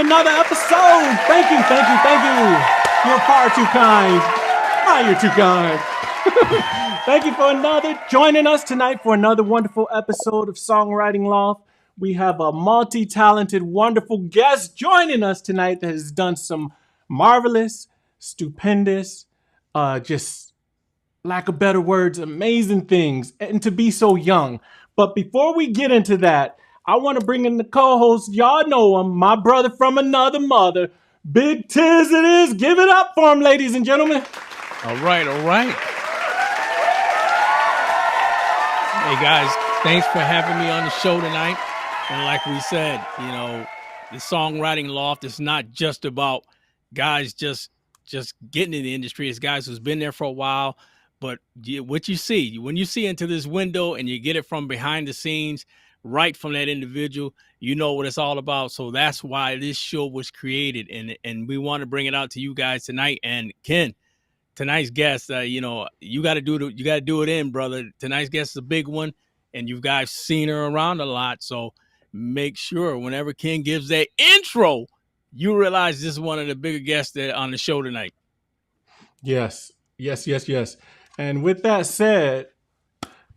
another episode. Thank you, thank you, thank you. You're far too kind. Ah, you're too kind. Thank you for joining us tonight for another wonderful episode of Songwriting Loft. We have a multi-talented, wonderful guest joining us tonight that has done some marvelous, stupendous, just lack of better words, amazing things, and to be so young. But before we get into that, I want to bring in the co-host. Y'all know him, my brother from another mother. Big Tiz it is. Give it up for him, ladies and gentlemen. All right. Hey, guys, thanks for having me on the show tonight. And like we said, the Songwriting Loft is not just about guys just getting in the industry. It's guys who's been there for a while. But what you see, when you see into this window and you get it from behind the scenes, right from that individual, you know what it's all about. So that's why this show was created. And we want to bring it out to you guys tonight. And Ken, tonight's guest, you got to do it in, brother. Tonight's guest is a big one, and you guys seen her around a lot. So make sure whenever Ken gives that intro, you realize this is one of the bigger guests that on the show tonight. Yes. And with that said,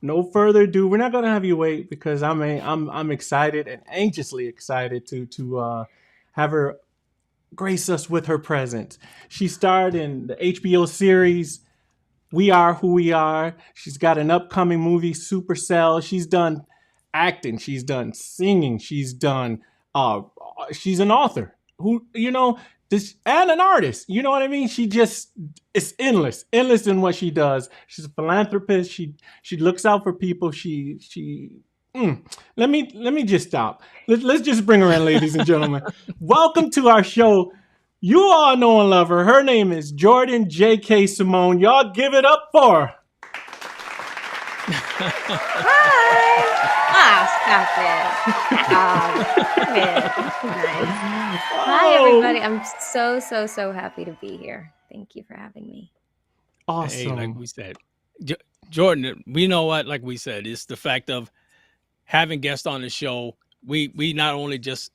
no further ado. We're not gonna have you wait because I'm excited and anxiously excited to have her grace us with her presence. She starred in the H.B.O. series We Are Who We Are. She's got an upcoming movie, Supercell. She's done acting. She's done singing. She's done. She's an author who and an artist. You know what I mean? It's endless in what she does. She's a philanthropist. She looks out for people. Let me just stop. Let's just bring her in, ladies and gentlemen. Welcome to our show. You all know and love her. Her name is Jordan J.K. Seamón. Y'all give it up for her. Hi. Stop it. Nice. Hi, everybody. I'm so happy to be here. Thank you for having me. Awesome. Hey, like we said, Jordan, we know what, like we said, it's the fact of having guests on the show. We not only just,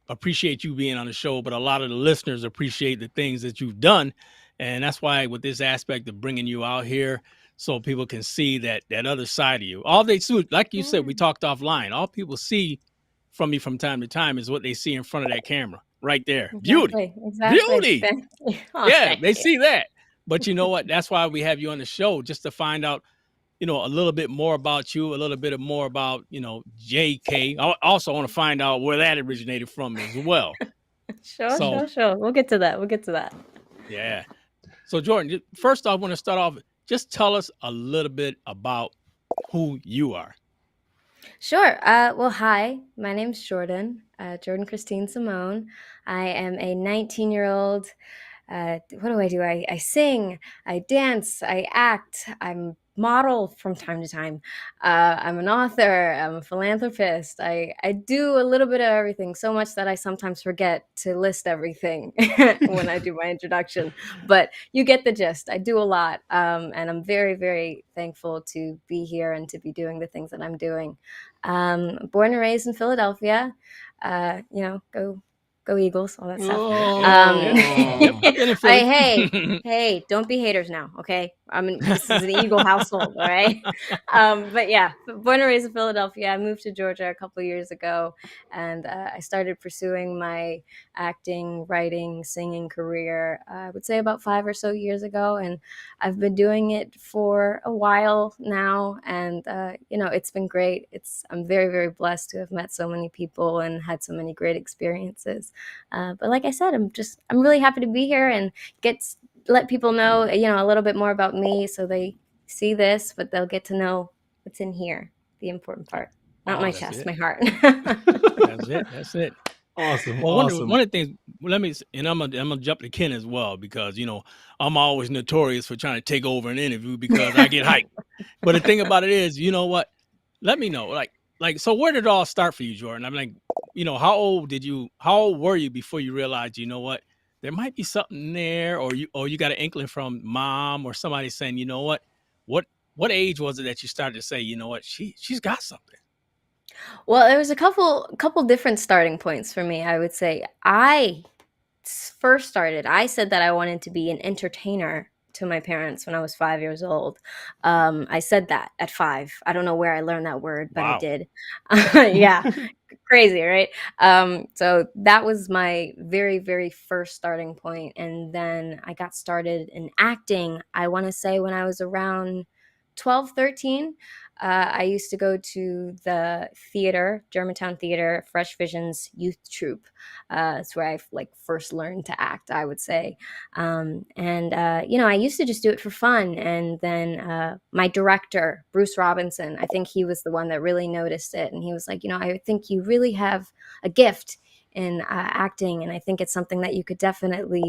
appreciate you being on the show, but a lot of the listeners appreciate the things that you've done. And that's why with this aspect of bringing you out here, so people can see that other side of you. All they see, like you said, we talked offline. All people see from me from time to time is what they see in front of that camera right there. Exactly. Beauty. They see that. But you know what? That's why we have you on the show, just to find out, a little bit more about you, a little bit more about, JK. I also want to find out where that originated from as well. Sure. We'll get to that. Yeah. So Jordan, first I want to start off. Just tell us a little bit about who you are. Sure. Well, hi. My name's Jordan. Jordan Kristine Seamón. I am a 19-year-old. What do? I sing. I dance. I act. I'm model from time to time. I'm an author. I'm a philanthropist. I do a little bit of everything, so much that I sometimes forget to list everything when I do my introduction. But you get the gist. I do a lot, and I'm very, very thankful to be here and to be doing the things that I'm doing. Born and raised in Philadelphia. Go Eagles, all that stuff. Hey, don't be haters now, okay? This is an Eagle household, all right? But yeah, born and raised in Philadelphia. I moved to Georgia a couple of years ago, and I started pursuing my acting, writing, singing career, I would say about 5 or so years ago, and I've been doing it for a while now, and it's been great. I'm very, very blessed to have met so many people and had so many great experiences. But like I said, I'm really happy to be here and let people know, a little bit more about me, so they see this, but they'll get to know what's in here, the important part, not my chest, my heart. That's it. Awesome. Well, awesome. One of the things, I'm gonna jump to Ken as well, because I'm always notorious for trying to take over an interview because I get hyped. But the thing about it is, you know what? Let me know, so where did it all start for you, Jordan? I'm like, how old were you before you realized, there might be something there, or you got an inkling from mom or somebody saying, what age was it that you started to say, she's got something? Well, there was a couple different starting points for me, I would say. I first started, I said that I wanted to be an entertainer to my parents when I was 5 years old. I said that at 5. I don't know where I learned that word, but I Wow. did. Yeah, crazy, right? So that was my very, very first starting point. And then I got started in acting, I want to say when I was around 12, 13. I used to go to the theater, Germantown Theater, Fresh Visions youth troupe. It's where I like first learned to act, I would say. And I used to just do it for fun. And then my director, Bruce Robinson, I think he was the one that really noticed it. And he was like, I think you really have a gift in acting. And I think it's something that you could definitely,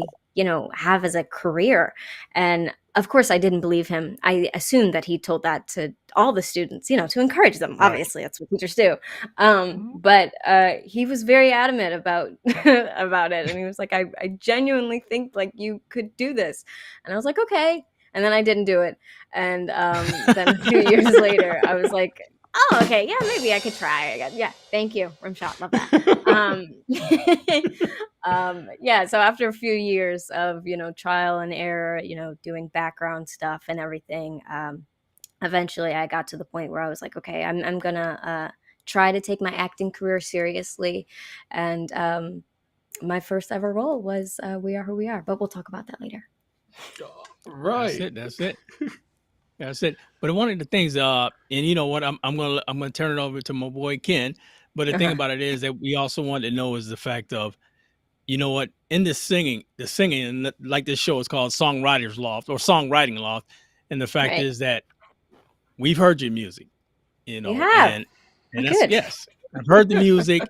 have as a career. And of course, I didn't believe him. I assumed that he told that to all the students, to encourage them. Right. Obviously, that's what teachers do. But he was very adamant about about it, and he was like, I genuinely think like you could do this, and I was like, okay. And then I didn't do it, and then a few years later, I was like, oh, okay, yeah, maybe I could try again. Yeah, thank you, rimshot, love that. Yeah, so after a few years of trial and error, doing background stuff and everything, eventually I got to the point where I was like, okay, I'm gonna try to take my acting career seriously. And my first ever role was We Are Who We Are, but we'll talk about that later. Right. That's it. That's it. But one of the things, and you know what, I'm gonna turn it over to my boy Ken. But the thing Uh-huh. about it is that we also want to know is the fact of, you know what, in this singing, and like this show is called Songwriters Loft or Songwriting Loft, and the fact Right. is that we've heard your music, You have. and that's Good. yes, I've heard the music,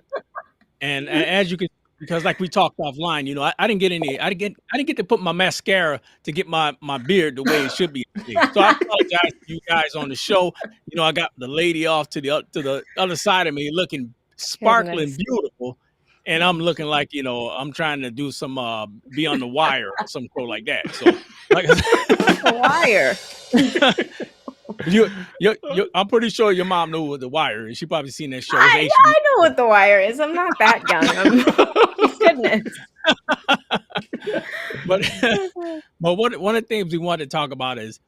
and as you can, because like we talked offline, I didn't get any, I didn't get to put my mascara to get my beard the way it should be. So I apologize to you guys on the show. I got the lady off to the other side of me looking sparkling Goodness. beautiful. And I'm looking like, I'm trying to do some be on the wire or some show like that. So like The Wire. I'm pretty sure your mom knew what The Wire is. She probably seen that show. It's I H.B.O. know what The Wire is. I'm not that young. Goodness. But but one of the things we want to talk about is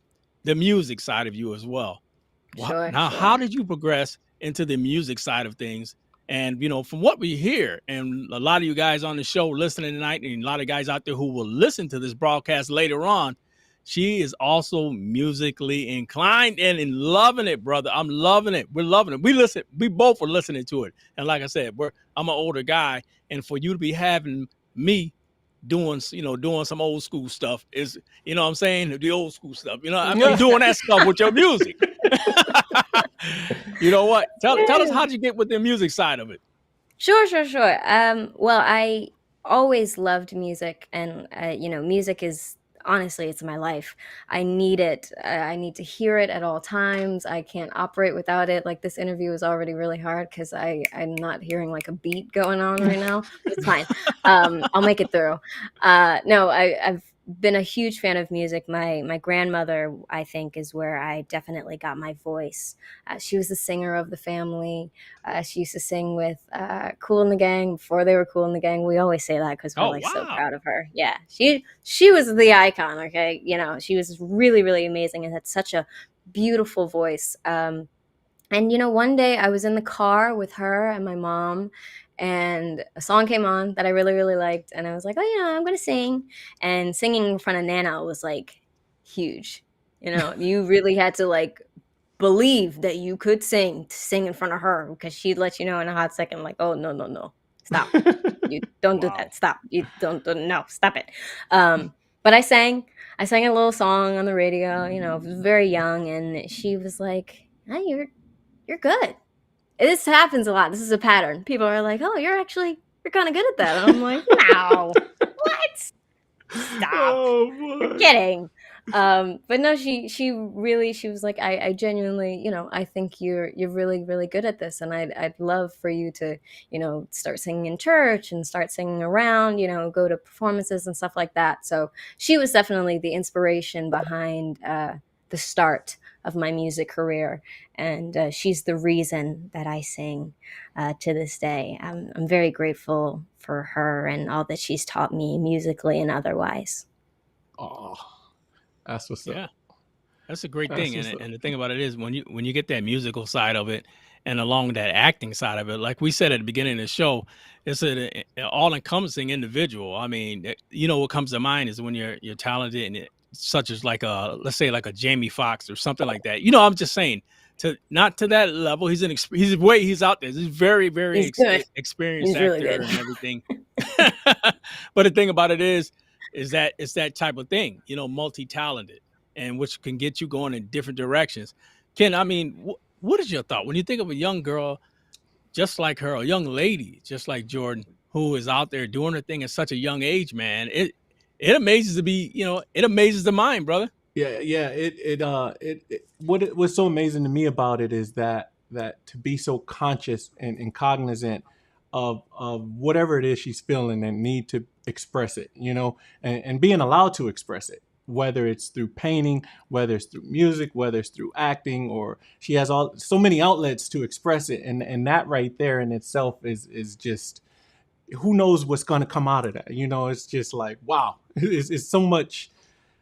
the music side of you as well. Sure. Now, how did you progress into the music side of things? And from what we hear, and a lot of you guys on the show listening tonight, and a lot of guys out there who will listen to this broadcast later on, she is also musically inclined and in loving it, brother. I'm loving it. We're loving it. We both are listening to it. And like I said, I'm an older guy, and for you to be having me doing some old school stuff is, what I'm saying, the old school stuff. I'm doing that stuff with your music. You know what? Tell us, how did you get with the music side of it? Sure. Well, I always loved music, and music is honestly, it's my life. I need it. I need to hear it at all times. I can't operate without it. Like this interview is already really hard because I'm not hearing like a beat going on right now. But it's fine. I'll make it through. No, I've been a huge fan of music. My grandmother, I think, is where I definitely got my voice. She was the singer of the family. She used to sing with Kool and the Gang before they were Kool and the Gang. We always say that because we're Oh, like so wow. proud of her. Yeah, she was the icon. Okay, she was really, really amazing and had such a beautiful voice. And one day I was in the car with her and my mom, and a song came on that I really, really liked, and I was like, oh yeah, I'm gonna sing. And singing in front of Nana was like huge. You really had to like believe that you could sing in front of her, because she'd let you know in a hot second, like, oh no, stop, you don't do Wow. that, stop, you don't no, stop it. But I sang a little song on the radio, I was very young, and she was like, hey, you're good. This happens a lot. This is a pattern. People are like, oh, you're kind of good at that, and I'm like, no, what, stop, you're kidding. But no, she was like, I genuinely, I think you're really, really good at this, and I'd love for you to, start singing in church and start singing around, go to performances and stuff like that. So she was definitely the inspiration behind the start of my music career, and she's the reason that I sing to this day. I'm very grateful for her and all that she's taught me musically and otherwise. Oh, that's what's up. Yeah. That's a great That's thing, what's up. and the thing about it is when you get that musical side of it, and along that acting side of it, like we said at the beginning of the show, it's an all-encompassing individual. I mean, what comes to mind is when you're talented and such as like let's say like a Jamie Foxx or something like that. I'm just saying not to that level. He's he's out there. He's very very He's good. experienced He's really actor good. and everything. But the thing about it is that it's that type of thing, multi-talented, and which can get you going in different directions. Ken, I mean, what is your thought when you think of a young girl just like her, a young lady just like Jordan, who is out there doing her thing at such a young age, man? It amazes it amazes the mind, brother. Yeah. What's so amazing to me about it is that to be so conscious and cognizant of whatever it is she's feeling and need to express it, and being allowed to express it, whether it's through painting, whether it's through music, whether it's through acting, or she has so many outlets to express it, and that right there in itself is just, who knows what's going to come out of that. It's just like, wow. It's so much.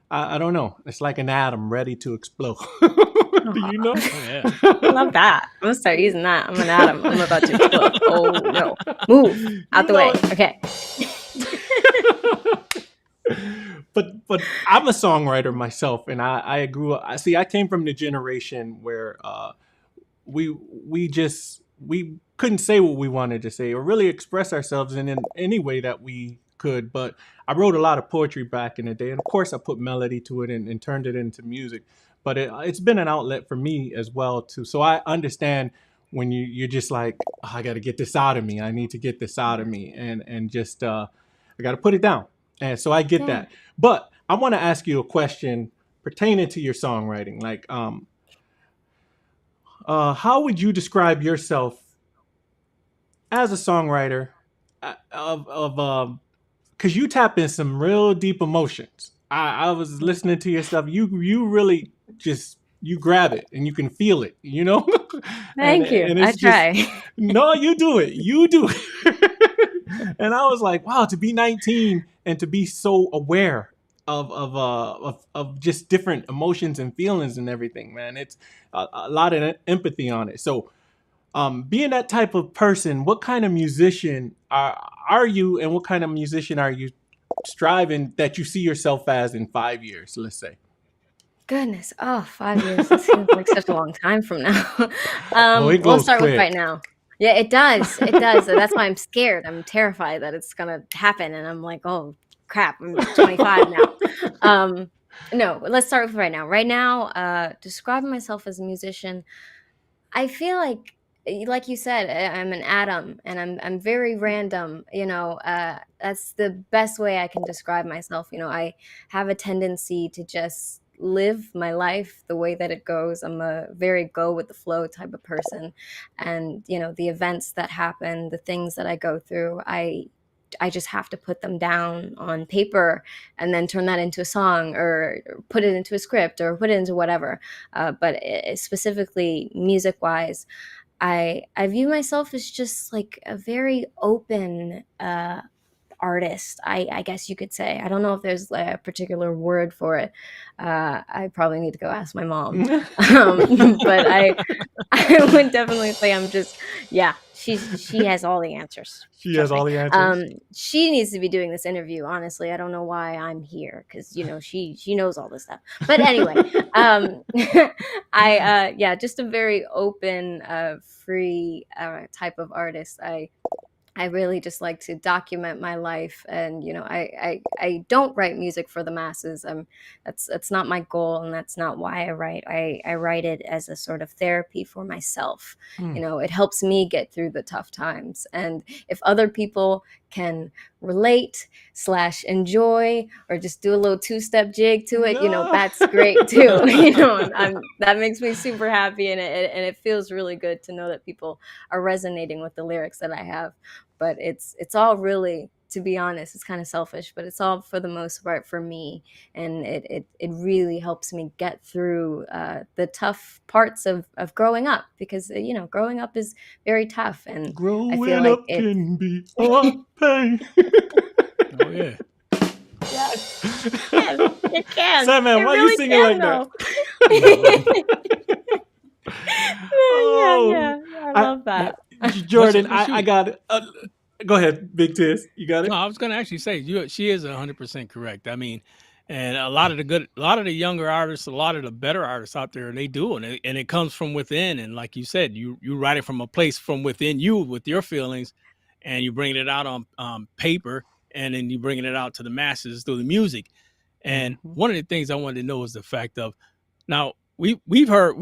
I don't know. It's like an atom ready to explode. Do you know? Oh, yeah. I love that. I'm gonna start using that. I'm an atom. I'm about to explode. Oh no! Move out the way. Okay. But I'm a songwriter myself, and I grew up. I came from the generation where we couldn't say what we wanted to say or really express ourselves in any way that we could. But I wrote a lot of poetry back in the day, and of course I put melody to it and turned it into music. But it's been an outlet for me as well too. So I understand when you're just like, oh, I got to get this out of me. I need to get this out of me, and just I got to put it down. And so I get that. But I want to ask you a question pertaining to your songwriting. Like, how would you describe yourself as a songwriter of because you tap in some real deep emotions. I was listening to your stuff. You really just, you grab it and you can feel it, Thank you. And I try. No, you do it. You do it. And I was like, wow, to be 19 and to be so aware of just different emotions and feelings and everything, man. It's a lot of empathy on it. So, being that type of person, what kind of musician are you, and what kind of musician are you striving that you see yourself as in 5 years, let's say? Goodness. Oh, 5 years. That seems like such a long time from now. It We'll goes start with quick. right now. Yeah, it does. It does. So that's why I'm scared. I'm terrified that it's gonna happen, and I'm like, oh crap, I'm 25 now. No, let's start with right now. Right now, describing myself as a musician, I feel like you said, I'm an atom, and I'm very random. That's the best way I can describe myself. I have a tendency to just live my life the way that it goes. I'm a very go with the flow type of person, and the events that happen, the things that I go through, I just have to put them down on paper and then turn that into a song or put it into a script or put it into whatever. But specifically music wise, I view myself as just like a very open artist, I guess you could say. I don't know if there's a particular word for it. I probably need to go ask my mom. But I would definitely say I'm just, yeah, she has all the answers. She has all the answers. She needs to be doing this interview, honestly. I don't know why I'm here, because she knows all this stuff. But anyway, yeah, just a very open, free type of artist. I really just like to document my life, and I don't write music for the masses. That's not my goal, and that's not why I write. I write it as a sort of therapy for myself. It helps me get through the tough times, and if other people can relate / enjoy or just do a little two-step jig to it, that's great too. That makes me super happy, and it feels really good to know that people are resonating with the lyrics that I have. But it's all really to be honest. It's kind of selfish, but it's all for the most part for me, and it really helps me get through the tough parts of growing up, because growing up is very tough, and I feel Growing like up it's can be a pain. Oh yeah. yes, yes, it can. Sandman, It why you really singing can, like though. that? Yeah, Oh, yeah, I I, love that. Jordan, But I got it. Go ahead, Big Tiz. You got no, it. I was gonna actually say she is 100% correct. I mean, and a lot of the younger artists, a lot of the better artists out there, they do, and it comes from within. And like you said, you write it from a place from within you with your feelings, and you bring it out on paper, and then you bringing it out to the masses through the music. And Mhm. one of the things I wanted to know is the fact of now we've heard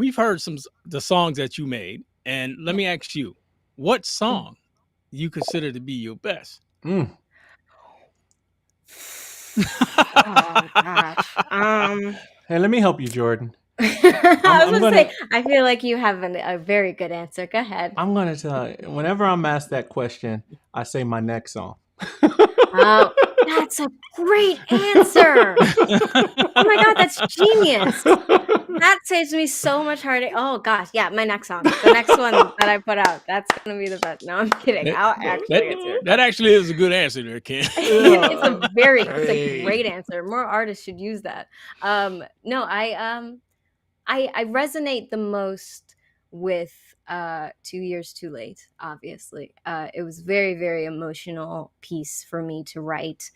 the songs that you made, and let me ask you, what song you consider to be your best? Mm. Oh gosh. Hey, let me help you, Jordan. I was I'm gonna gonna say, I feel like you have a very good answer. Go ahead. I'm gonna tell you. Whenever I'm asked that question, I say my next song. Oh, that's a great answer. Oh my God, that's genius. That saves me so much heartache. Oh gosh, yeah, my next song, the next one that I put out, that's gonna be the best. No, I'm kidding. That I'll actually answer your that question. actually is a good answer there, Ken. It's a Hey. great answer. More artists should use that. No, I resonate the most with 2 years too late. Obviously, it was very, very emotional piece for me to write.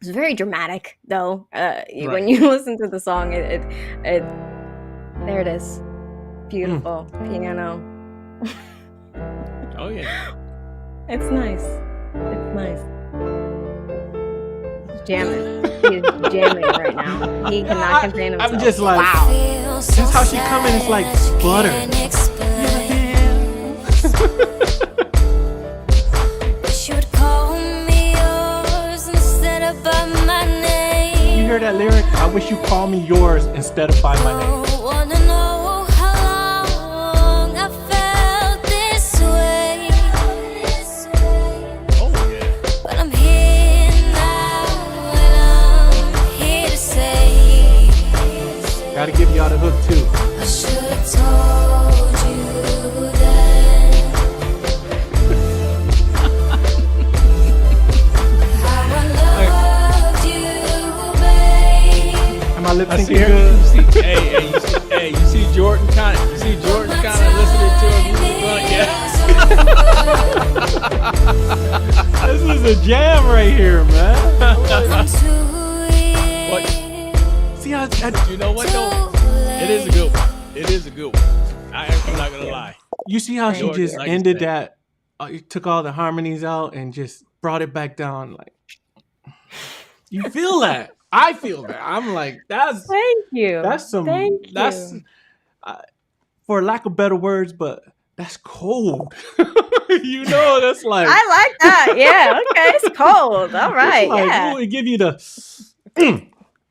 It's very dramatic, though. When Right. you listen to the song, it there it is, Mm. beautiful piano. Oh yeah. It's nice. It's nice. He's jamming. He is jamming right now. He cannot contain himself. I'm just like, wow. just how she coming is like butter. You hear that lyric? I wish you call me yours instead of by my name. Oh yeah. Gotta give y'all the hook too. I should have told you then how I loved you, babe. Am I lip I see syncing her. good? You see Jordan kind of listening to her music going, yeah. This is a jam right here, man. What? See how You know what though? It is a good one. It is a good one. I'm not gonna lie. you see how she Thank just you. Like you ended said. that? You took all the harmonies out and just brought it back down. Like you feel that? I feel that. I'm like, that's Thank you. some Thank that's you. for lack of better words, but that's cold. That's like I like that. Yeah. Okay. It's cold. All right. it's like, Yeah. ooh, it give you the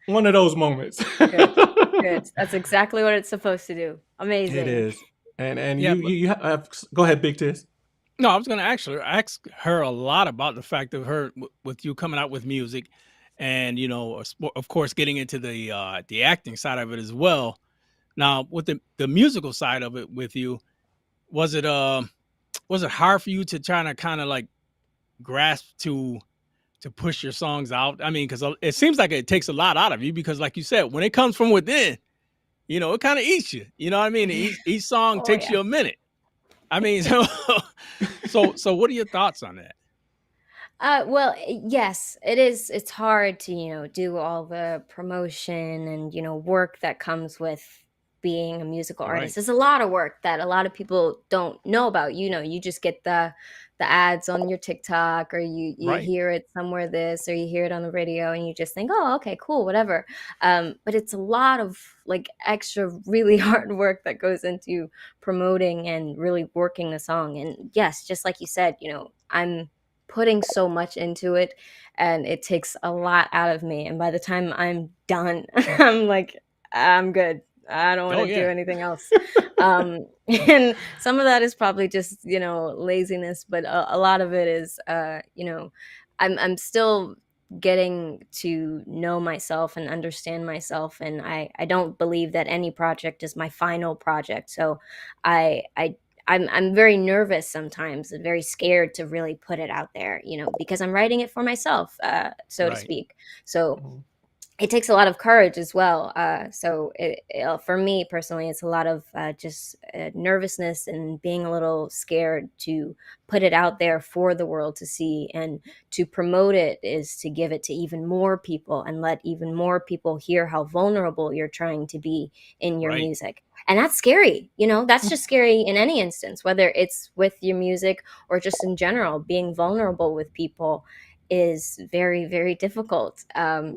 one of those moments. Good. That's exactly what it's supposed to do. Amazing. It is, and Yeah, you have, go ahead, Big Tiz. No, I was going to actually ask her a lot about the fact of her with you coming out with music, and of course, getting into the acting side of it as well. Now, with the musical side of it with you, was it hard for you to try to kind of like grasp to push your songs out? I mean, because it seems like it takes a lot out of you, because like you said, when it comes from within, it kind of eats you. You know what I mean? Each song Oh, takes yeah. you a minute. I mean, so what are your thoughts on that? Well, yes, it is. It's hard to, do all the promotion and, work that comes with being a musical Right. artist. It's a lot of work that a lot of people don't know about. You just get the ads on your TikTok, or you Right. hear it somewhere this, or you hear it on the radio, and you just think, oh, okay, cool, whatever. But it's a lot of like extra really hard work that goes into promoting and really working the song. And yes, just like you said, I'm putting so much into it, and it takes a lot out of me, and by the time I'm done, I'm like, I'm good. I don't want Oh to do yeah. anything else. And some of that is probably just, laziness, but a lot of it is, I'm still getting to know myself and understand myself. And I don't believe that any project is my final project. So I, I, I'm very nervous sometimes and very scared to really put it out there, because I'm writing it for myself, so to Right. speak. So Mhm. it takes a lot of courage as well. So for me personally, it's a lot of just nervousness and being a little scared to put it out there for the world to see, and to promote it is to give it to even more people and let even more people hear how vulnerable you're trying to be in your Right. music. And that's scary. That's just scary in any instance, whether it's with your music or just in general. Being vulnerable with people is very, very difficult.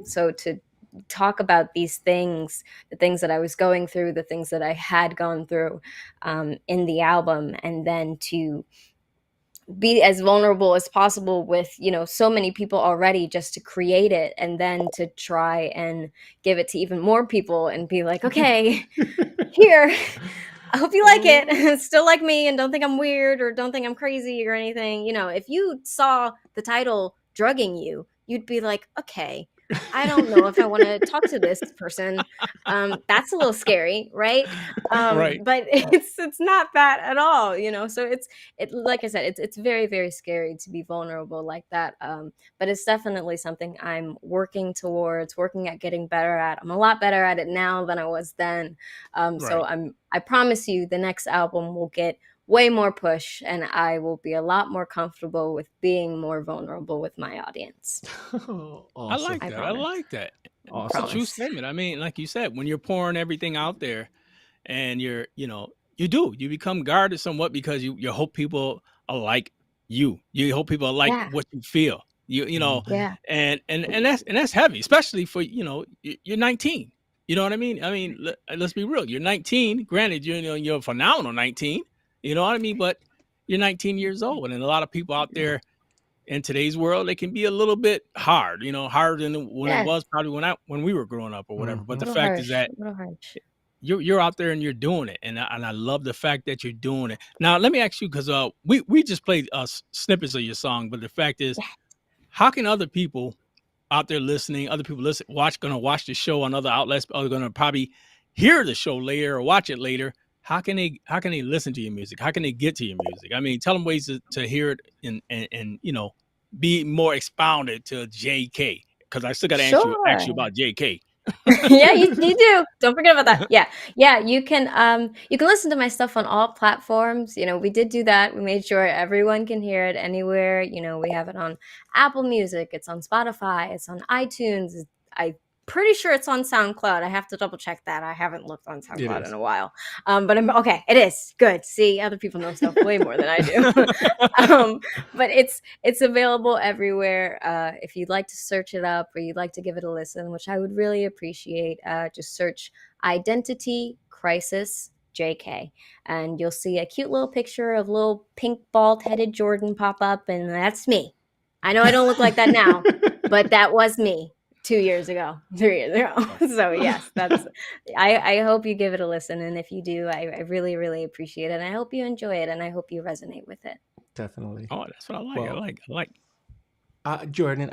So to talk about these things, the things that I was going through, the things that I had gone through, in the album, and then to be as vulnerable as possible with, so many people already, just to create it, and then to try and give it to even more people and be like, okay, here, I hope you like Oh. it. Still like me, and don't think I'm weird or don't think I'm crazy or anything. If you saw the title drugging you, you'd be like, okay, I don't know if I want to talk to this person. That's a little scary, right? Right. But it's not that at all. So like I said, it's very, very scary to be vulnerable like that. But it's definitely something I'm working towards, working at getting better at. I'm a lot better at it now than I was then. So Right. I promise you the next album will get way more push, and I will be a lot more comfortable with being more vulnerable with my audience. I Awesome. like I that. I promise. like that. That's a Awesome. true Promise. statement. I mean, like you said, when you're pouring everything out there, and you become guarded somewhat because you hope people are like you. You hope people are like Yeah. what you feel. Mhm. Yeah. And that's heavy, especially for you're 19. You know what I mean? I mean, let's be real. You're 19. Granted, you're a phenomenal 19. You know what I mean? But you're 19 years old, and a lot of people out Yeah. there in today's world, it can be a little bit hard. Harder than when it Yeah. was probably when we were growing up or whatever. But A the Mhm. little fact is harsh. that A little harsh. you're out there and you're doing it, and I love the fact that you're doing it. Now, let me ask you, because we just played snippets of your song, but the fact is, Yeah. how can other people out there listening, other people gonna watch the show on other outlets, are gonna probably hear the show later or watch it later? How can they listen to your music? How can they get to your music? I mean, tell them ways to hear it, and be more expounded to JK, because I still got to ask you Sure. about JK. Yeah, you do. Don't forget about that. Yeah. Yeah, you can listen to my stuff on all platforms. We did do that. We made sure everyone can hear it anywhere. We have it on Apple Music, it's on Spotify, it's on iTunes. I pretty sure it's on SoundCloud. I have to double check that. I haven't looked on It SoundCloud in is. a while. But I'm okay. It is good. See, other people know stuff way more than I do. um, but it's available everywhere. If you'd like to search it up or you'd like to give it a listen, which I would really appreciate, just search Identity Crisis JK, and you'll see a cute little picture of little pink bald-headed Jordan pop up, and that's me. I know I don't look like that now, but that was me 2 years ago, 3 years ago. So yes, that's. I hope you give it a listen, and if you do, I really, really appreciate it. And I hope you enjoy it, and I hope you resonate with it. Definitely. Oh, that's what I like. I Well, like. I like. Jordan,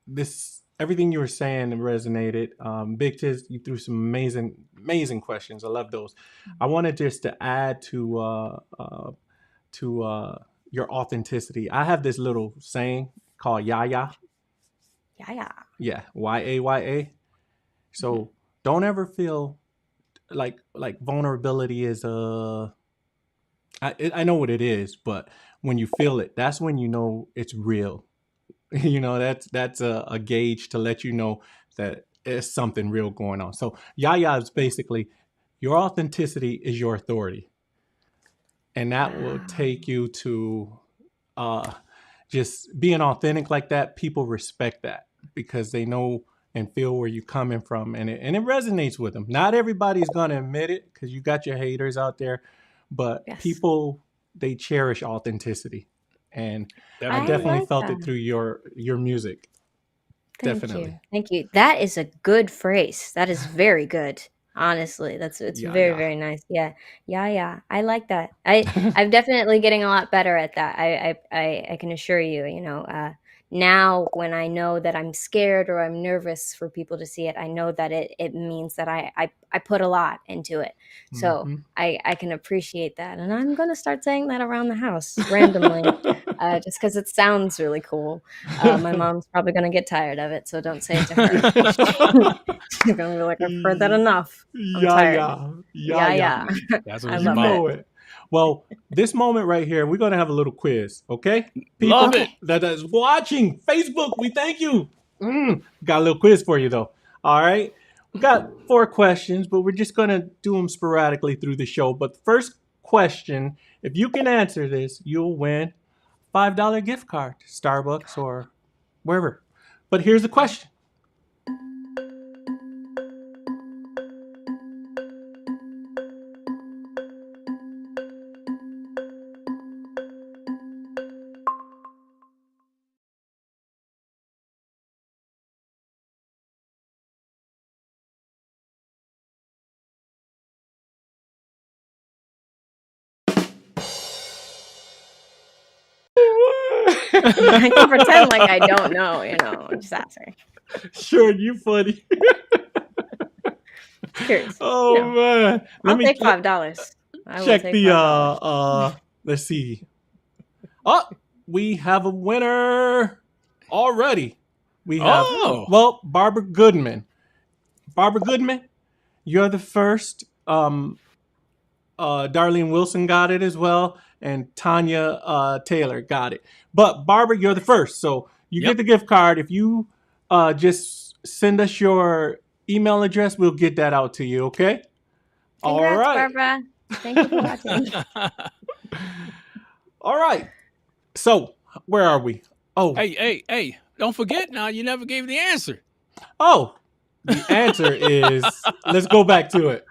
this everything you were saying resonated. Big Tiz, you threw some amazing, amazing questions. I love those. I wanted just to add to your authenticity. I have this little saying called "Yaya." Yeah, yeah. Yeah, YAYA. Mhm. So don't ever feel like vulnerability is I know what it is, but when you feel it, that's when you know it's real. That's a gauge to let you know that there's something real going on. So Yaya is basically your authenticity is your authority, and that will take you to uh, just being authentic like that. People respect that because they know and feel where you're coming from, and it resonates with them. Not everybody's gonna admit it because you got your haters out there, but Yes. people, they cherish authenticity, and I I Definitely. definitely like felt that. it through your music. Thank Definitely. you. Thank you. That is a good phrase. That is very good. Honestly, it's Yeah, very, yeah. very nice. Yeah. Yeah, yeah. I like that. I'm definitely getting a lot better at that. I can assure you, now when I know that I'm scared or I'm nervous for people to see it, I know that it means that I put a lot into it. So Mhm. I can appreciate that. And I'm gonna start saying that around the house randomly. Just because it sounds really cool. My mom's probably gonna get tired of it, so don't say it to her. She's gonna be like, I've heard that enough. I'm Yeah, tired. yeah, yeah, Yeah, yeah. yeah. That's what I it's You love about. it. know it. Well, this moment right here, we're gonna have a little quiz, okay? People Love it. that is watching Facebook, we thank you. Got a little quiz for you though. All right, we got 4 questions, but we're just gonna do them sporadically through the show. But the first question, if you can answer this, you'll win $5 gift card to Starbucks or wherever. But here's the question. I can pretend like I don't know, I'm just answering. Sure, you funny. Curious. Oh man, I'll take $5. I will check take the $5. let's see. Oh, we have a winner already. We have Oh. Barbara Goodman. Barbara Goodman, you're the first. Darlene Wilson got it as well, and Tanya Taylor got it. But Barbara, you're the first, so you Yep. get the gift card. If you just send us your email address, we'll get that out to you. Okay. All Congrats, right. Barbara. Thank you for watching. All right. So where are we? Oh, Hey. Don't forget now, you never gave the answer. oh. The answer is let's go back to it.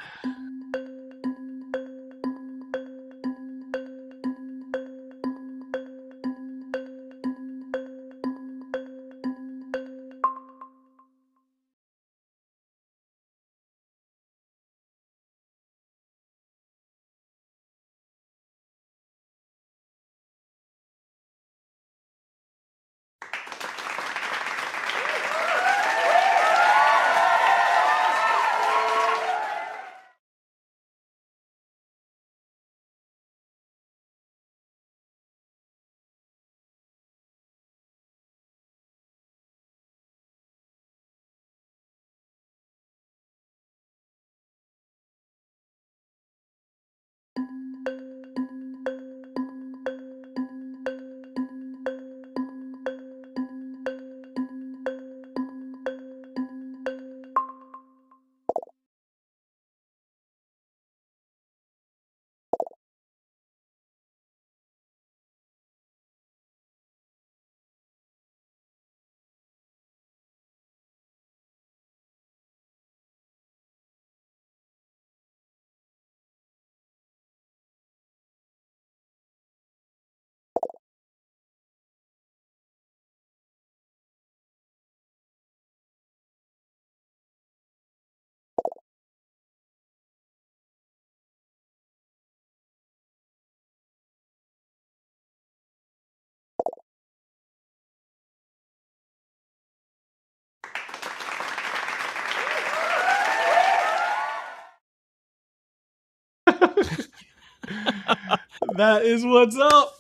That is what's up.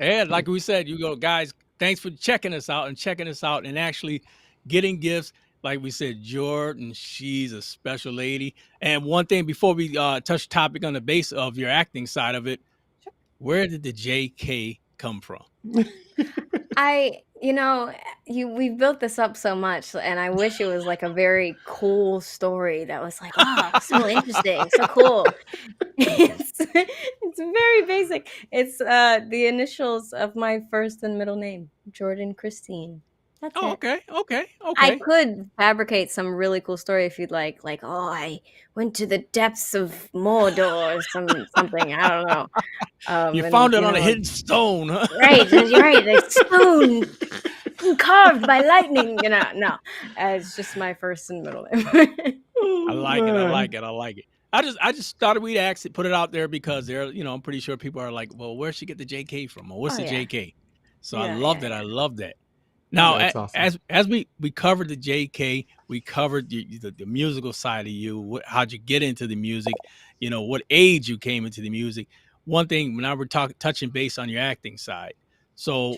And like we said, guys, thanks for checking us out and actually getting gifts. Like we said, Jordan, she's a special lady. And one thing before we touch topic on the base of your acting side of it, where did the J.K. come from? We've built this up so much, and I wish it was like a very cool story that was like, wow, so interesting, so cool. It's very basic. It's the initials of my first and middle name, Jordan Kristine. That's Oh, it. okay. I could fabricate some really cool story if you'd like, I went to the depths of Mordor or something. I don't know. You found it on a hidden stone, huh? Right, you're right. A stone carved by lightning. No, it's just my first and middle name. I like it. I like it. I like it. I just thought we'd ask it, put it out there because I'm pretty sure people are like, well, where'd she get the JK from? Or what's Oh the yeah, JK? So I yeah, love yeah, that. yeah. I love that. Now, That's awesome. as we covered the JK, we covered the musical side of you. How'd you get into the music? What age you came into the music. One thing, now we're touching base on your acting side. So,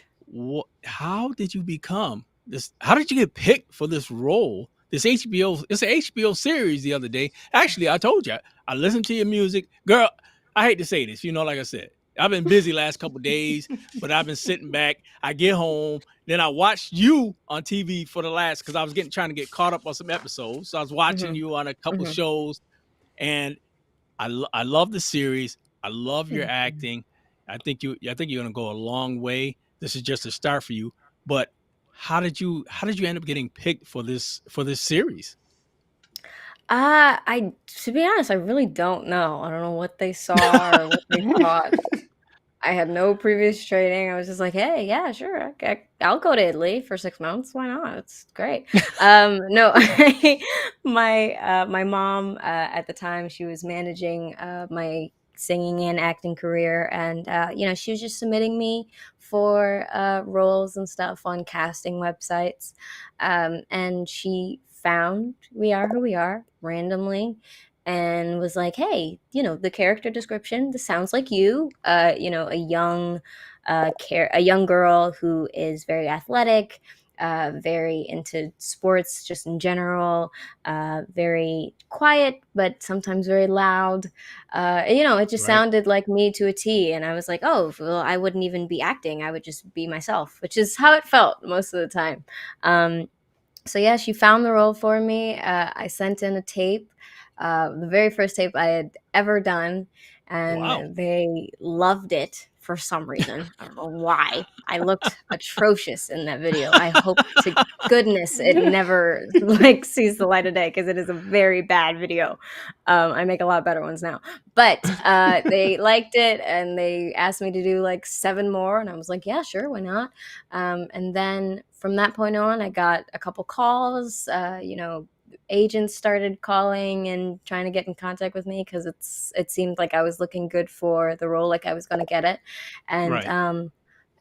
how did you become this? How did you get picked for this role? This HBO, it's an HBO series the other day. Actually, I told you, I listened to your music, girl. I hate to say this, like I said, I've been busy last couple of days, but I've been sitting back. I get home. Then I watched you on TV for the last, because I was trying to get caught up on some episodes. So I was watching Mhm, you on a couple mhm. shows, and I love the series. I love your Thank you. acting. I think you're gonna go a long way. This is just a start for you. But how did you end up getting picked for this series? I to be honest, I really don't know. I don't know what they saw or what they thought. I had no previous training. I was just like, "Hey, yeah, sure. Okay, I'll go to Italy for 6 months. Why not? It's great." No, my mom, at the time, she was managing, my singing and acting career, and, she was just submitting me for, roles and stuff on casting websites, and she found We Are Who We Are randomly and was like, "Hey, the character description. This sounds like you. A young girl who is very athletic, very into sports, just in general. Very quiet, but sometimes very loud. It just Right. sounded like me to a T. And I was like, oh, well, I wouldn't even be acting. I would just be myself, which is how it felt most of the time. So yeah, she found the role for me. I sent in a tape, the very first tape I had ever done, Wow. and they loved it for some reason. I don't know why. I looked atrocious in that video. I hope to goodness it never sees the light of day because it is a very bad video. I make a lot better ones now, but they liked it and they asked me to do like 7 more, and I was like, yeah, sure, why not? And then from that point on, I got a couple calls. Agents started calling and trying to get in contact with me because it seemed like I was looking good for the role, like I was going to get it. And Right.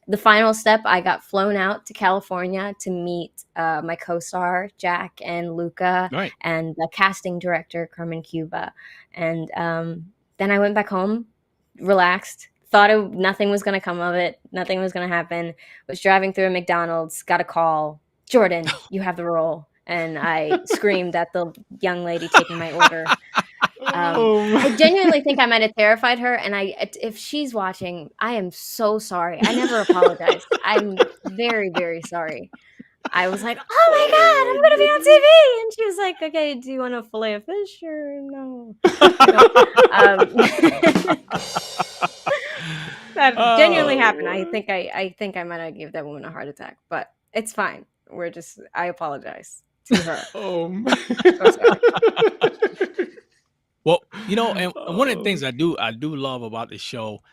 the final step, I got flown out to California to meet my co-star Jack and Luca Right. and the casting director Carmen Cuba. And then I went back home, relaxed, thought nothing was going to come of it, nothing was going to happen. Was driving through a McDonald's, got a call, Jordan, you have the role. And I screamed at the young lady taking my order. I genuinely think I might have terrified her, and if she's watching, I am so sorry. I never apologized. I'm very, very sorry. I was like, "Oh my god, I'm gonna be on TV," and she was like, "Okay, do you want a fillet of fish or no?" That genuinely happened. I think I might have gave that woman a heart attack, but it's fine. I apologize to her. So sorry. Well, and one of the things I do love about the show,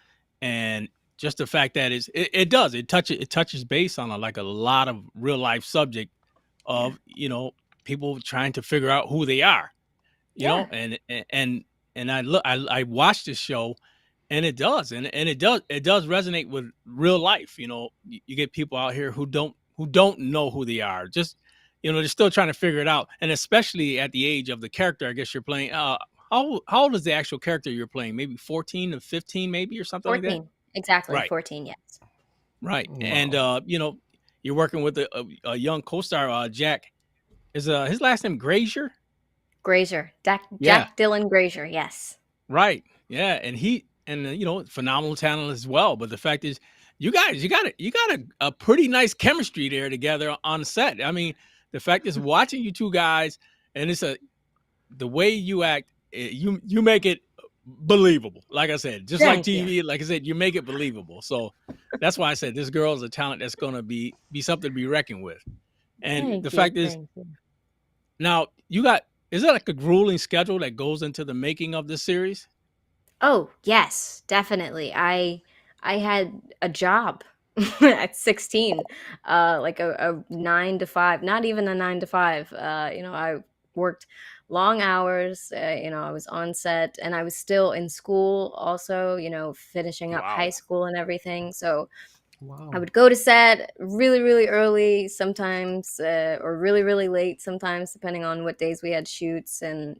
and just the fact that it touches base on like a lot of real life subject Yeah. of people trying to figure out who they are, Yeah. and I watched this show, and it does resonate with real life. You get people out here who don't know who they are, just they're still trying to figure it out, and especially at the age of the character I guess you're playing. How old is the actual character you're playing? Maybe 14 or 15, maybe, or something like that. 14. Exactly. Right. 14. Yes. Right. And Wow. you're working with a young co-star, Jack. Is his last name Grazier? Grazier. Yeah. Jack Dylan Grazier. Yes. Right. Yeah. And phenomenal talent as well. But the fact is, you guys, you got a pretty nice chemistry there together on set. I mean, the fact is, watching you two guys, and the way you act, you make it believable. Like I said, just like Thank you. TV, like I said, you make it believable. So that's why I said this girl is a talent that's going to be something to be reckoned with. And the Thank you. fact is, Thank you. now is there like a grueling schedule that goes into the making of this series? Oh, yes, definitely. I had a job at 16, like a 9 to 5, not even a 9 to 5. I worked long hours. I was on set, and I was still in school also, finishing up high Wow. school and everything. So I Wow. would go to set really, really early sometimes, or really, really late sometimes, depending on what days we had shoots and,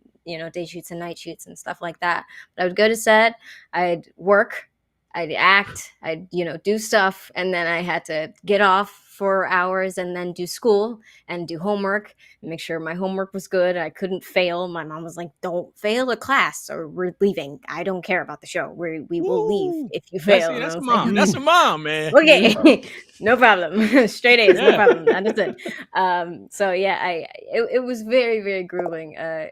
day shoots and night shoots and stuff like that. But I would go to set, I'd work, I'd act, I'd, do stuff, and then I had to get off for hours and then do school and do homework and make sure my homework was good. I couldn't fail. My mom was like, "Don't fail a class or we're leaving. I don't care about the show. We will leave Woo! if you fail." And That's I a was like, mom. That's a mom, man. okay, no problem. Straight A's, no Yeah. problem. Understood. So yeah, it was very, very grueling. A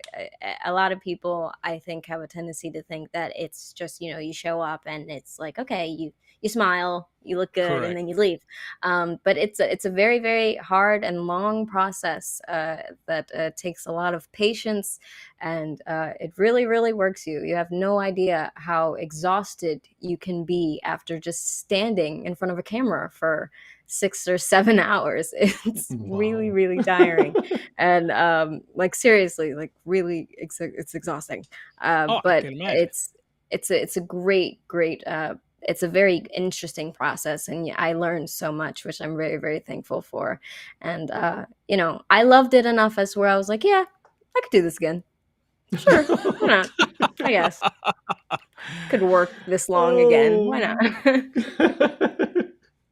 lot of people, I think, have a tendency to think that it's just, you show up and it's like, okay, you smile, you look good, and Correct. then you leave. But it's a very, very hard and long process that takes a lot of patience, and it really, really works you. You have no idea how exhausted you can be after just standing in front of a camera for 6 or 7 hours. It's really, Wow. really tiring, and like seriously, like really, it's exhausting. Oh, I But can imagine. it's a great, great. It's a very interesting process, and yeah, I learned so much, which I'm very, very thankful for. And I loved it enough as where I was like, yeah, I could do this again. Sure, why not? I guess could work this long again. Why Oh. not?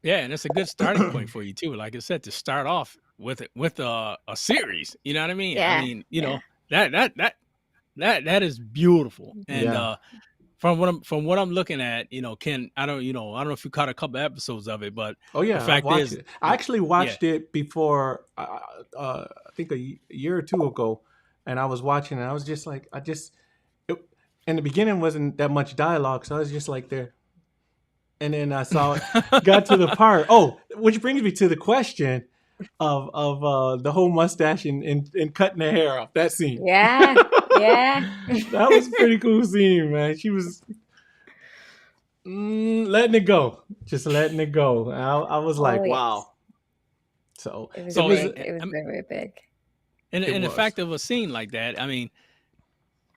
Yeah, and it's a good starting point for you too. Like I said, to start off with a series. You know what I mean? I Yeah, mean, yeah. that is beautiful. And Yeah. from what I'm looking at, Ken, I don't know if you caught a couple episodes of it, but Oh the yeah, I've fact watched is, it. I actually yeah, watched it before. I think a year or two ago, and I was watching, and I was just like, it, in the beginning wasn't that much dialogue, so I was just like there, and then I saw it, got to the part. Oh, which brings me to the question of the whole mustache and cutting the hair off. That scene. Yeah, yeah. That was a pretty cool scene, man. She was letting it go, just letting it go. I was Oh like, yes, wow. So it was it so was big. It was very, very big. and it and the was. fact of a scene like that, I mean,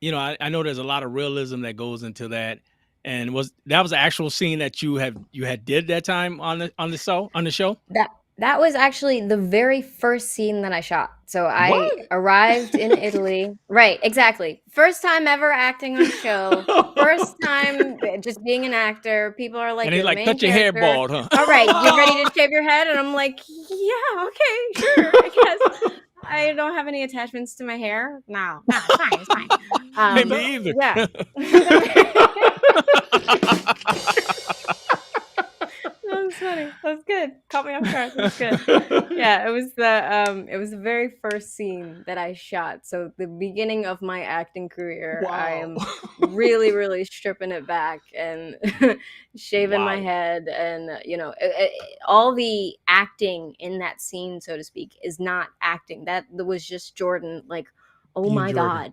I know there's a lot of realism that goes into that. And was an actual scene that you had did that time on the show? That was actually the very first scene that I shot. So I What? arrived in Italy. Right, exactly. First time ever acting on a show. First time just being an actor. People are like, And he's "You're the like, main cut your hair character. bald, huh? All right, you ready to shave your head?" And I'm like, "Yeah, okay, sure, I guess." I don't have any attachments to my hair. No, it's fine, it's fine. Hey, Um, me either. yeah. That was funny. That was good. Caught me off guard. That was good. Yeah, it was the very first scene that I shot. So the beginning of my acting career, I Wow. am really, really stripping it back and shaving my Wow. head, and all the acting in that scene, so to speak, is not acting. That was just Jordan. Like, oh Being my Jordan. God,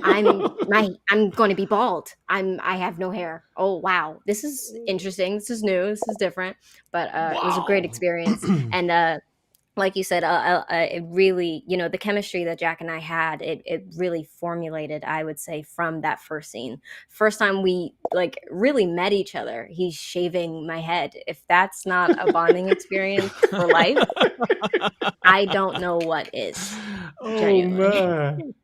I'm going to be bald. I have no hair. Oh wow, this is interesting. This is new. This is different. But it was a great Wow. experience. And like you said, it really, the chemistry that Jack and I had, it really formulated, I would say, from that first scene. First time we like really met each other, he's shaving my head. If that's not a bonding experience for life, I don't know what is. Oh Genuinely. man.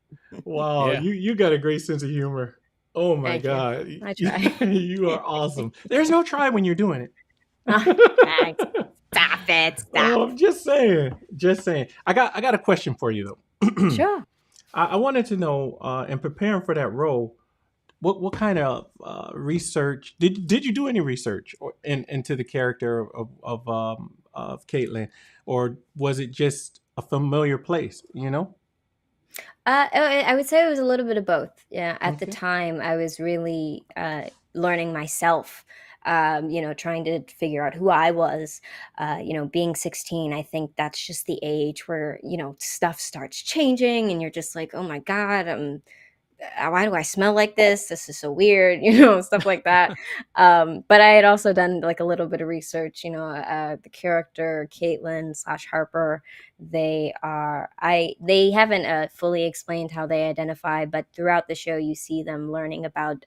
Wow. Yeah. You got a great sense of humor. Oh my Thank you. God. I try. You are awesome. There's no try when you're doing it. Thanks. Stop it. Stop. Oh, I'm just saying. Just saying. I got a question for you though. Sure. I wanted to know, in preparing for that role, what kind of research did you do any research into the character of Caitlin, or was it just a familiar place? You know? I would say it was a little bit of both. Yeah, at the Okay. time, I was really learning myself. Trying to figure out who I was. Being 16, I think that's just the age where stuff starts changing, and you're just like, oh my God, I'm why do I smell like this? This is so weird, stuff like that. But I had also done like a little bit of research. The character Caitlin / Harper, they haven't fully explained how they identify, but throughout the show you see them learning about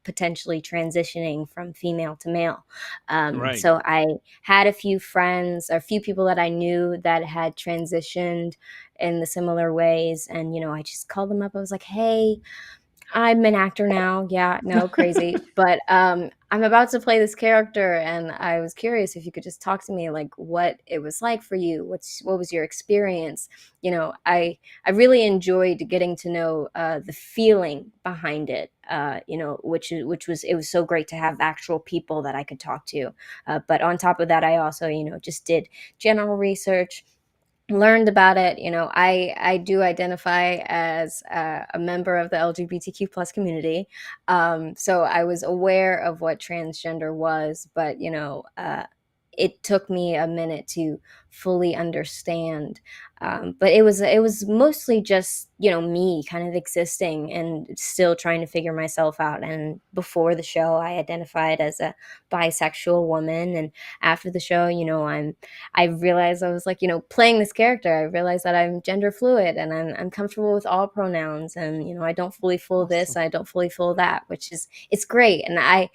potentially transitioning from female to male. Right. So I had a few friends, or a few people that I knew that had transitioned in the similar ways, and I just called them up. I was like, hey, I'm an actor now. Yeah, no, crazy. But I'm about to play this character, and I was curious if you could just talk to me, like what it was like for you. What was your experience? I really enjoyed getting to know the feeling behind it. It was so great to have actual people that I could talk to. But on top of that, I also just did general research, learned about it. I do identify as a member of the LGBTQ plus community, so I was aware of what transgender was, but it took me a minute to fully understand. But it was mostly just me kind of existing and still trying to figure myself out. And before the show, I identified as a bisexual woman, and after the show, I realized I was like, playing this character, I realized that I'm gender fluid, and I'm comfortable with all pronouns, and I don't fully feel this, Awesome. I don't fully feel that, it's great. And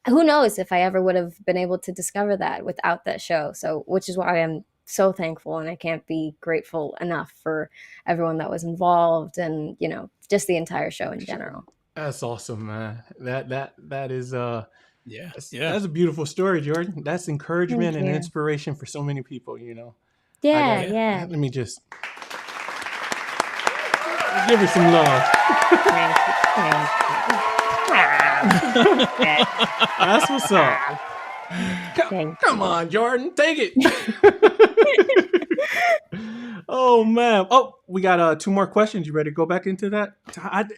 who knows if I ever would have been able to discover that without that show. So, which is why I'm so thankful, and I can't be grateful enough for everyone that was involved, and just the entire show in general. That's awesome, man. That is Yeah. that's a beautiful story, Jordan. That's encouragement Thank and you. inspiration for so many people. Yeah, I got. yeah. Let me just give her some love. Thank you. That's what's up. Thank Come on, Jordan, take it. Oh man. Oh, we got 2 more questions. You ready to go back into that?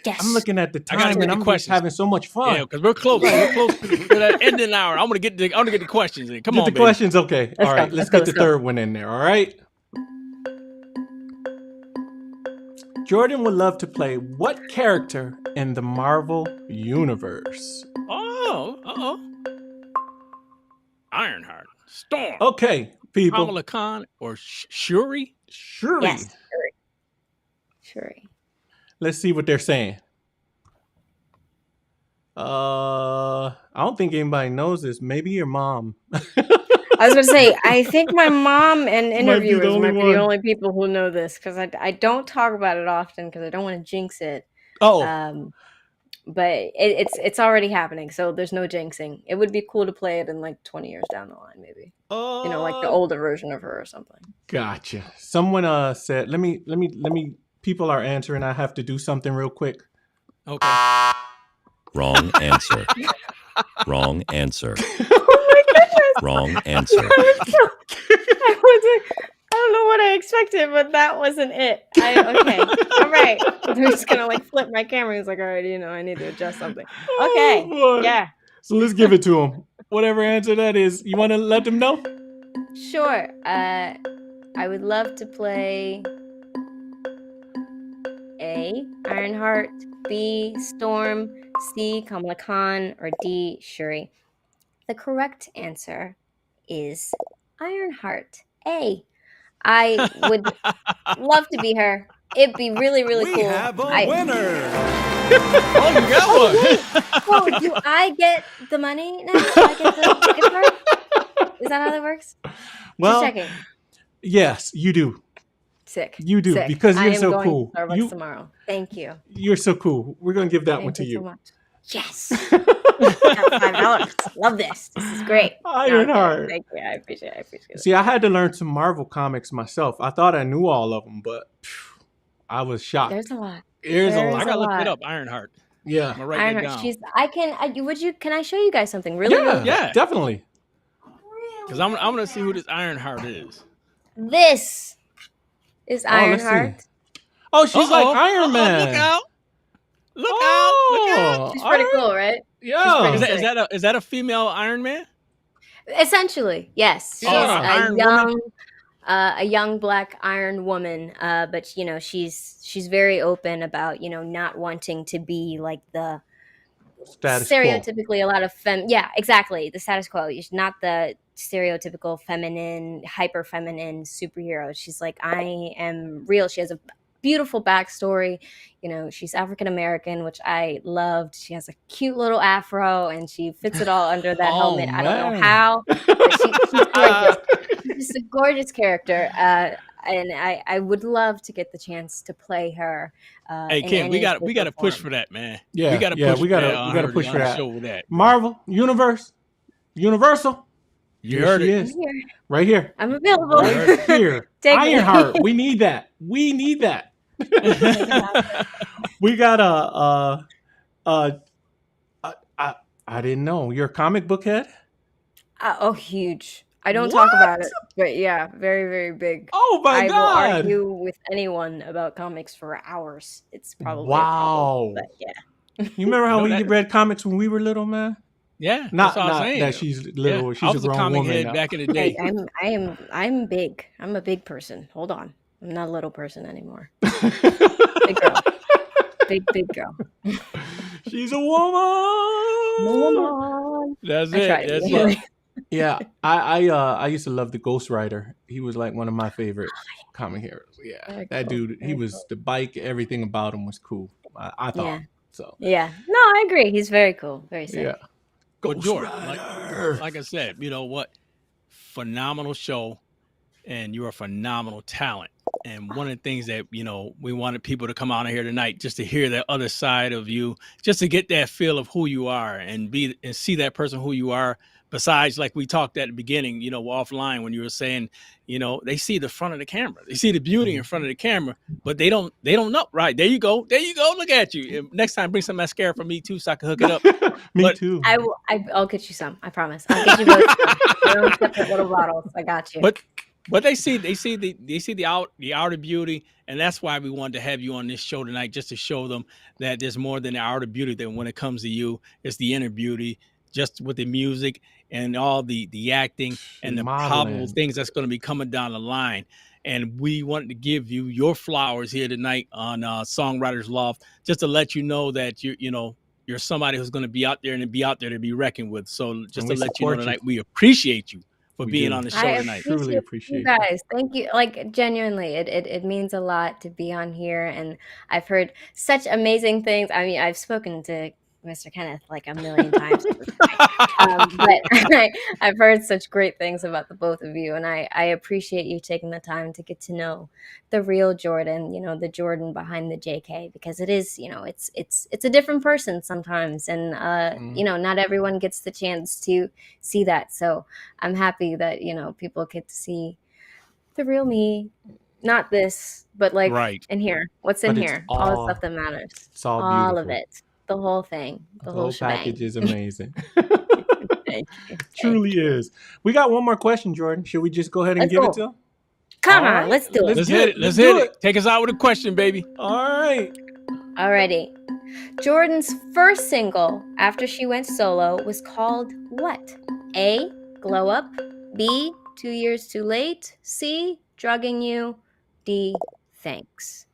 Yes. I'm looking at the time, gotta get and the I'm just questions. having so much fun. Yeah, because we're close. We're close to that ending hour. I want to get the questions in. Come Get on, the baby. questions, okay. Let's All right, go, let's let's go, get the let's go. third one in there. All right. Jordan would love to play what character in the Marvel universe? Oh. Ironheart, Storm, Okay, people. Kamala Khan, or Shuri? Shuri. Yes. Shuri. Let's see what they're saying. I don't think anybody knows this. Maybe your mom. I was going to say, I think my mom and Might be the interviewers only might be the one. only people who know this, because I don't talk about it often because I don't want to jinx it. Oh, But it's already happening, so there's no jinxing. It would be cool to play it in like 20 years down the line, maybe. Like the older version of her or something. Gotcha. Someone said, let me. People are answering. I have to do something real quick. Okay. Wrong answer. Wrong answer. Oh my goodness! Wrong answer. I don't know what I expected, but that wasn't it. Okay, all right. I'm just gonna like flip my camera. He's like, all right, I need to adjust something. Okay, Oh, boy. yeah, So let's give it to him. Whatever answer that is, you want to let them know? sure. I would love to play A, Ironheart, B, Storm, C, Kamala Khan, or D, Shuri. The correct answer is Ironheart. A. I would love to be her. It'd be really, really cool. winner. Oh, you got one. Oh, do I get the money now? Do I get the gift card? Is that how that works? Well, Just checking. yes, you do. Sick. You do, Sick. because I you're am so going cool. To Starbucks tomorrow. Thank you. You're so cool. We're gonna give that one Thank to you so you. much. Yes. Got $5. Love this. This is great. Ironheart. Thank you. I appreciate it. See, I had to learn some Marvel comics myself. I thought I knew all of them, but I was shocked. There's a lot. There's a there's lot. I gotta look it lot. up. Ironheart. I'm Yeah. gonna write that Ironheart. down. She's. I can. Can I show you guys something really? Yeah, really Yeah. definitely. Because I'm gonna see who this Ironheart is. This is Oh, let's see. Ironheart. Oh, she's like Uh-oh. Iron Man. Look out! Look out! Look out! Oh, She's pretty all right. cool, right? Yeah. Is that a female Iron Man? Essentially, yes. She's Oh, a Iron young, Woman? a young black iron woman, but you know she's very open about not wanting to be like the Status quo. stereotypically a lot of yeah, exactly, the status quo. She's not the stereotypical feminine, hyper feminine superhero. She's like, I am real. She has a beautiful backstory. She's African American, which I loved. She has a cute little afro and she fits it all under that Oh, helmet. I don't know man. how, but she's gorgeous. She's a gorgeous character. And I would love to get the chance to play her. Hey, in Kim, we any got shape to or push form. for that, man. Yeah, we got to yeah, push. we gotta- for we that gotta on push her, for on the that. show with that. Marvel, Universe, Universal. You Here heard she it. is. Right here. I'm available. Right here. Take me. Ironheart. We need that. We need that. We got I didn't know. You're a comic book head? Oh, huge. I don't talk about it, but yeah, very, very big. Oh my I will God. argue with anyone about comics for hours. It's probably a Wow. problem, but yeah. You remember how No, we that- read comics when we were little, man? Yeah, Not that's what I was saying. that she's little. Yeah, She's I was a a grown comic woman head now. back in the day. I'm big. I'm a big person. Hold on. I'm not a little person anymore. Big girl. Big girl. She's a woman. That's I it. tried. That's Yeah. it. Yeah, I used to love the Ghost Rider. He was like one of my favorite comic heroes. Yeah, Very that cool, dude. He very was cool. the bike. Everything about him was cool. I thought Yeah. so. Yeah. No, I agree. He's very cool. Very sick. Yeah. Well, Ghost Jordan, Rider. like I said, you know what? Phenomenal show, and you're a phenomenal talent. And one of the things that we wanted people to come out of here tonight, just to hear that other side of you, just to get that feel of who you are and see that person who you are. Besides, like we talked at the beginning, offline when you were saying, they see the front of the camera, they see the beauty in front of the camera, but they don't know. Right there you go, look at you. And next time, bring some mascara for me too, so I can hook it up. Me But- too. I'll get you some. I promise. I'll get you both some. They're in separate little bottles. I got you. But they see the outer beauty, and that's why we wanted to have you on this show tonight, just to show them that there's more than the outer beauty. That when it comes to you, it's the inner beauty, just with the music and all the acting and the Modeling. powerful things that's going to be coming down the line. And we wanted to give you your flowers here tonight on Songwriters Loft, just to let you know that you're somebody who's going to be out there and be out there to be reckoned with. So just we to let you know support you. tonight, we appreciate you for We being do. on the show I tonight. Truly appreciate you guys. Thank you. Like, genuinely, it means a lot to be on here, and I've heard such amazing things. I mean, I've spoken to Mr. Kenneth like a million times, but I've heard such great things about the both of you, and I appreciate you taking the time to get to know the real Jordan, the Jordan behind the J.K, because it is, it's a different person sometimes, and not everyone gets the chance to see that. So I'm happy that people get to see the real me, not this, but like Right. in here. What's in But it's here? All the all- stuff that matters. It's all All of beautiful. it. The whole thing. The The whole whole shebang. package is amazing. Thank you. Truly is. We got one more question, Jordan. Should we just go ahead and Let's give go. it to him? Come All on, right. let's do it. Let's get hit it. it. Let's Let's hit do it. Take us out with a question, baby. All right. Alrighty. Jordan's first single after she went solo was called what? A, Glow Up. B, 2 Years Too Late. C, Drugging You. D, Thanks.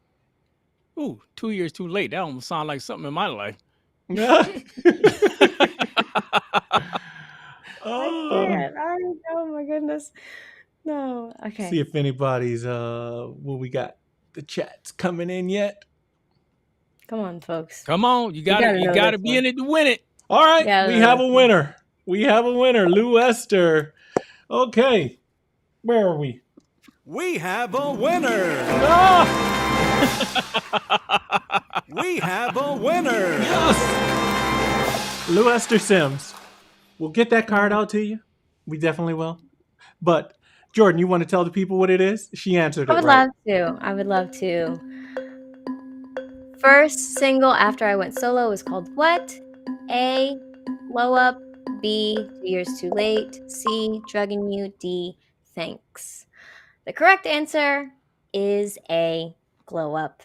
Ooh, 2 years too late. That almost sounds like something in my life. Oh. Oh my goodness. No. Okay. See if anybody's we got the chats coming in yet. Come on, folks. Come on, you gotta know gotta this be one. in it to win it. All right, Yeah, we no, have a that's- winner. We have a winner, Lou Esther. Okay, where are we? We have a winner. Ah, We have a winner. yes, Lou Esther Sims. We'll get that card out to you. We definitely will. But Jordan, you want to tell the people what it is? She answered it I would right. love to. I would love to. First single after I went solo was called what? A, Blow Up. B, 2 Years Too Late. C, Drugging You. D, Thanks. The correct answer is A, Glow Up.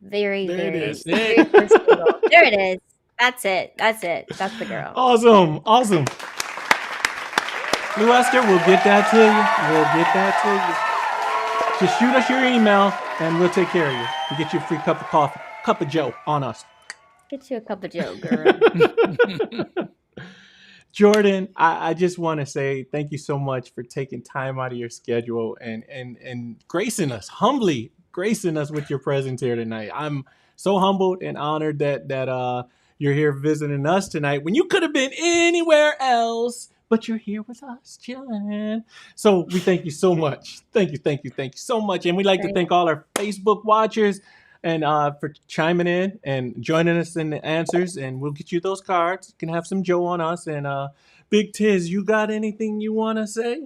Very, There it very, is. very first single. There it is. That's it. That's it. That's the girl. Awesome. Lou Esther, we'll get that to you. We'll get that to you. Just shoot us your email and we'll take care of you. We'll get you a free cup of coffee, cup of Joe on us. Get you a cup of Joe, girl. Jordan, I just want to say thank you so much for taking time out of your schedule and gracing us, humbly gracing us with your presence here tonight. I'm so humbled and honored that you're here visiting us tonight when you could have been anywhere else, but you're here with us, chilling. So we thank you so much. Thank you so much. And we'd like to thank all our Facebook watchers and for chiming in and joining us in the answers. And we'll get you those cards. You can have some Joe on us. And Big Tiz, you got anything you want to say?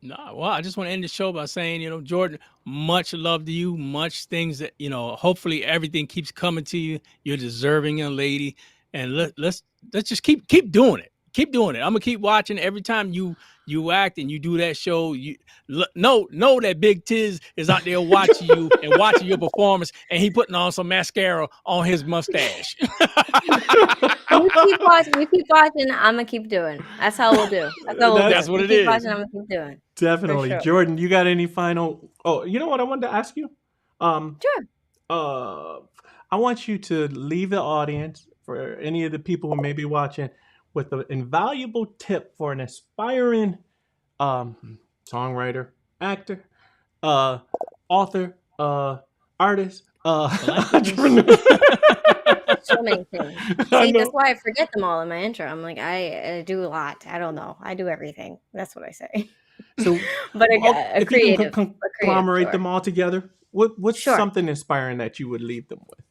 No, well, I just want to end the show by saying, Jordan, much love to you, much things that, hopefully everything keeps coming to you. You're deserving, young lady. And let's just keep doing it. Keep doing it. I'm gonna keep watching every time you act and you do that show. You know that Big Tiz is out there watching you and watching your performance, and he putting on some mascara on his mustache. You keep watching. I'm gonna keep doing. That's how we'll do. That's what it is. Watching, I'm gonna keep doing. Definitely, sure. Jordan. You got any final? Oh, you know what I wanted to ask you. Sure. I want you to leave the audience, for any of the people who may be watching, with an invaluable tip for an aspiring songwriter, actor, author, artist, entrepreneur. So many things. See, that's why I forget them all in my intro. I'm like, I do a lot. I don't know. I do everything. That's what I say. So, but a if creative, you can conglomerate sure. them all together, what's Sure. something inspiring that you would leave them with?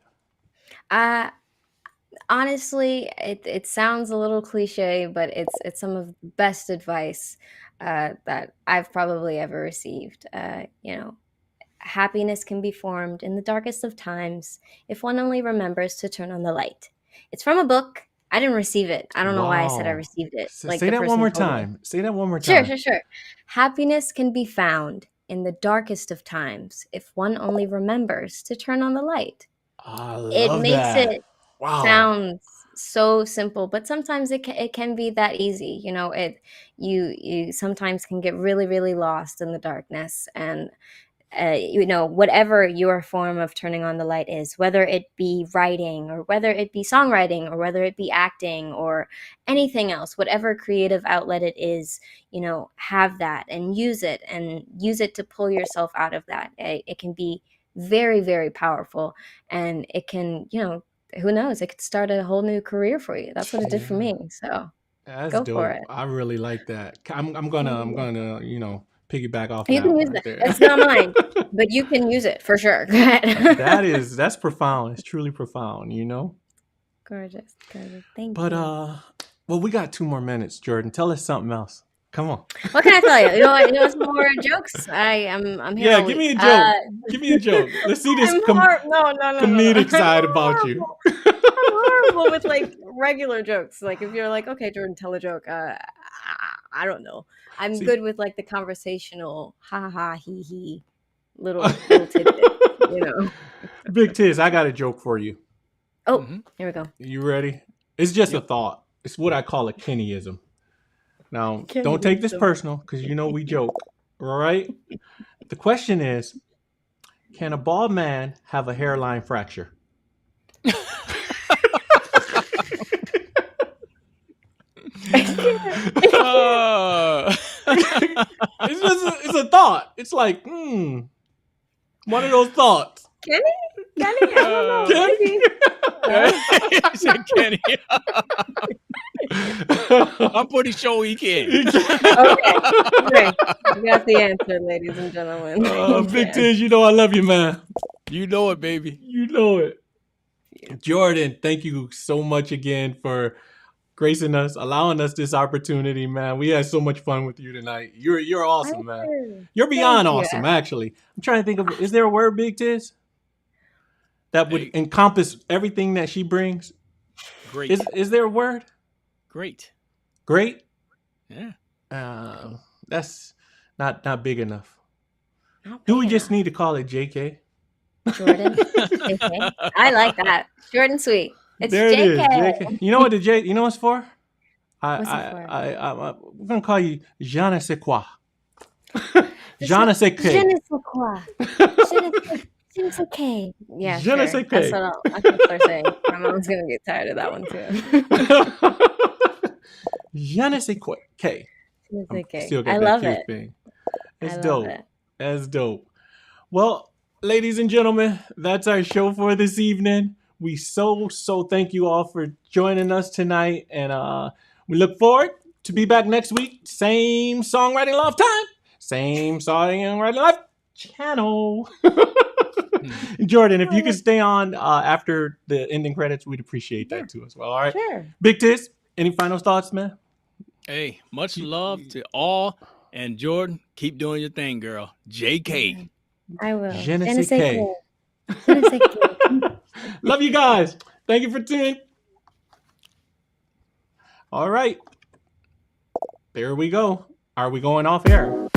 Honestly, it sounds a little cliche, but it's some of the best advice that I've probably ever received. Happiness can be formed in the darkest of times if one only remembers to turn on the light. It's from a book. I didn't receive it. I don't know why I said I Wow. received it. Say that one more time. Say that one more Sure, time. sure. Happiness can be found in the darkest of times if one only remembers to turn on the light. I It love makes that. it Wow. sounds so simple, but sometimes it can be that easy. You sometimes can get really, really lost in the darkness, and whatever your form of turning on the light is, whether it be writing or whether it be songwriting or whether it be acting or anything else, whatever creative outlet it is, have that and use it to pull yourself out of that. It can be very, very powerful, and it can, who knows, it could start a whole new career for you. That's what it did for me. So That's go dope. for it. I really like that. I'm gonna piggyback off You that can one use right that. there. It's not mine, but you can use it for sure. Go ahead. That's profound. It's truly profound, Gorgeous. Thank But you. well, we got 2 more minutes, Jordan. Tell us something else. Come on. What can I tell you? You know some more jokes? I'm here. Yeah, all give me a week. joke. Give me a joke. Let's see this No. comedic side about you. I'm horrible with like regular jokes. Like if you're like, okay, Jordan, tell a joke. I don't know. I'm See- good with like the conversational, ha ha he he, little tidbit. Big Tiz, I got a joke for you. Oh, Mhm. here we go. You ready? It's just a Yep. thought. It's what I call a Kennyism. Now, don't take this Kennyism. personal because we joke. All right? The question is, can a bald man have a hairline fracture? It's a thought. It's like, one of those thoughts. Kenny? I don't know. Kenny? Maybe. He said Kenny. I'm pretty sure he can. Okay. You got the answer, ladies and gentlemen. Big Tiz, I love you, man. You know it, baby. You know it. Jordan, thank you so much again for gracing us, allowing us this opportunity, man. We had so much fun with you tonight. You're awesome, man. You're beyond Thank you. awesome, actually. I'm trying to think of, is there a word, Big Tiz, that would Hey. encompass everything that she brings? Great. Is there a word? Great. Great? Yeah. That's not big enough. Not Do we bad. just need to call it JK? Jordan? JK? I like that. Short and sweet. It's There JK. it is. JK. You know what the J? You know what it's for? What's it for? We're gonna call you Je ne sais quoi. Je ne sais Je que. ne sais quoi. Je ne sais que. Yeah, Je ne sure. sais That's que. what I'll start saying. My mom's gonna get tired of that one too. Je ne sais quoi. K. Je ne sais que. Still got I that love Q it. thing. It's I love dope. it. That's dope. Well, ladies and gentlemen, that's our show for this evening. We so thank you all for joining us tonight, and we look forward to be back next week. Same Songwriting Loft time, same Songwriting Loft channel. Jordan, if you could stay on after the ending credits, we'd appreciate that too as well. All right, Sure. Big Tiz, any final thoughts, man? Hey, much love to all. And Jordan, keep doing your thing, girl. J.K. I will. Je ne sais que. Je ne sais que. Love you guys. Thank you for tuning. All right. There we go. Are we going off air?